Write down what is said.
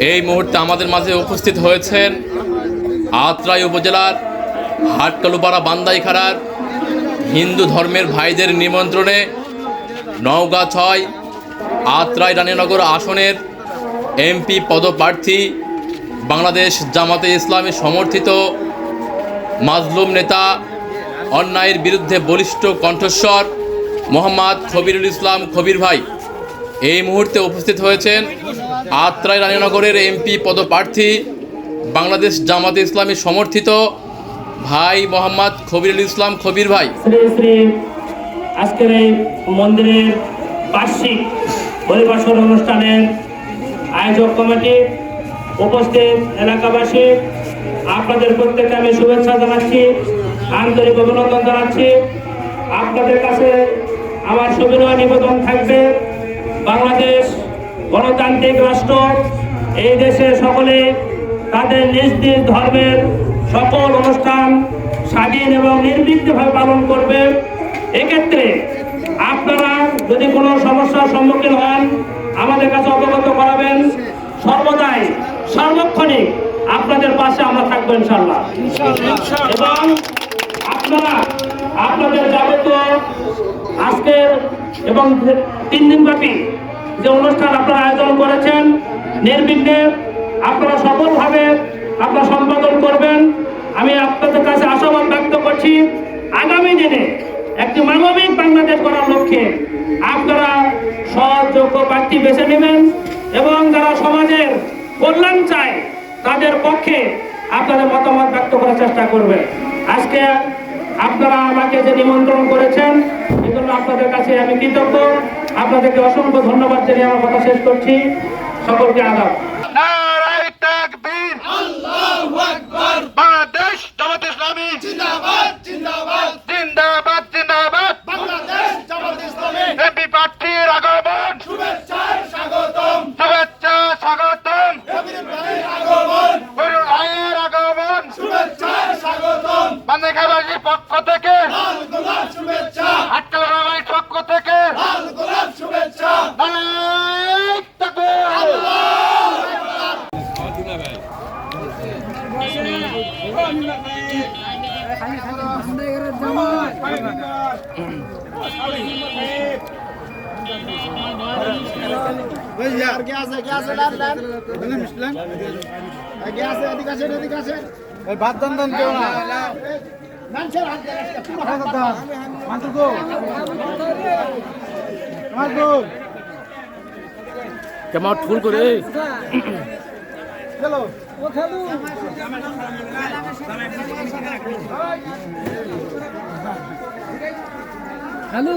এই মুহূর্তে আমাদের মাঝে উপস্থিত হয়েছেন আত্রাই উপজেলার হাটকালুপাড়া বান্দাইখাড়ার হিন্দু ধর্মের ভাইদের নিমন্ত্রণে নওগাঁ ৬ আত্রাই রানীনগর আসনের এমপি পদপ্রার্থী বাংলাদেশ জামাতে ইসলামী সমর্থিত মাজলুম নেতা, অন্যায়ের বিরুদ্ধে বলিষ্ঠ কণ্ঠস্বর মোহাম্মদ খবিরুল ইসলাম খবির ভাই এই মুহূর্তে উপস্থিত হয়েছেন আত্রাই রানীনগরের এমপি পদপ্রার্থী বাংলাদেশ জামাতে ইসলামী সমর্থিত ভাই মোহাম্মদ খবিরুল ইসলাম খবির ভাই। আজকের এই মন্দিরের বার্ষিক পরিবেশন অনুষ্ঠানের আয়োজক কমিটি, উপস্থিত এলাকাবাসী, আপনাদের প্রত্যেককে আমি শুভেচ্ছা জানাচ্ছি, আন্তরিক অভিনন্দন জানাচ্ছি। আপনাদের কাছে আমার সবিনয় নিবেদন থাকবে, বাংলাদেশ গণতান্ত্রিক রাষ্ট্র, এই দেশে সকলে তাদের নিজ নিজ ধর্মের সকল অনুষ্ঠান স্বাধীন এবং নির্বিঘ্নভাবে পালন করবে। এক্ষেত্রে আপনারা যদি কোনো সমস্যার সম্মুখীন হন আমাদের কাছে অবগত করাবেন। সর্বদাই সার্বক্ষণিক আপনাদের পাশে আমরা থাকবো ইনশাআল্লাহ। এবং আপনারা আপনাদের যাবতীয় আজকের এবং 3 দিনব্যাপী যে অনুষ্ঠান আপনারা আয়োজন করেছেন নির্বিঘ্নে আপনারা সফলভাবে আপনারা সম্পাদন করবেন। আমি আপনাদের কাছে আশাবাদ ব্যক্ত করছি, আগামী দিনে একটি মানবিক বাংলাদেশ গড়ার লক্ষ্যে আপনারা সহযোগ্য প্রার্থী বেছে নেবেন এবং যারা সমাজের কল্যাণ চায় তাদের পক্ষে আপনাদের মতামত ব্যক্ত করার চেষ্টা করবেন। আজকে আপনারা আমাকে যে নিমন্ত্রণ করেছেন এজন্য আপনাদের কাছে আমি কৃতজ্ঞ। আপনাদেরকে অসংখ্য ধন্যবাদ জানিয়ে আমার কথা শেষ করছি। সকলকে আদাব। নারায়ে তাকবীর, আল্লাহু আকবার। বাংলাদেশ জামাত ইসলামী জিন্দাবাদ জিন্দাবাদ জিন্দাবাদ জিন্দাবাদ। বাংলাদেশ জামাত ইসলামী এমপি প্রার্থীর আগমন শুভেচ্ছায় স্বাগতম, শুভেচ্ছা স্বাগতম। কবির ভাইয়ের আগমন, কবির ভাইয়ের আগমন শুভেচ্ছায় স্বাগতম। বান্দাইখাড়াবাসীর পক্ষ থেকে লাল গোলাপ শুভেচ্ছা, হাটকালুপাড়াবাসীর পক্ষ থেকে লাল গোলাপ শুভেচ্ছা। নারায়ে তাকবীর, আল্লাহু আকবার। ভাত দান দান কেউ না কেমন ফুল করে চলো হ্যালো।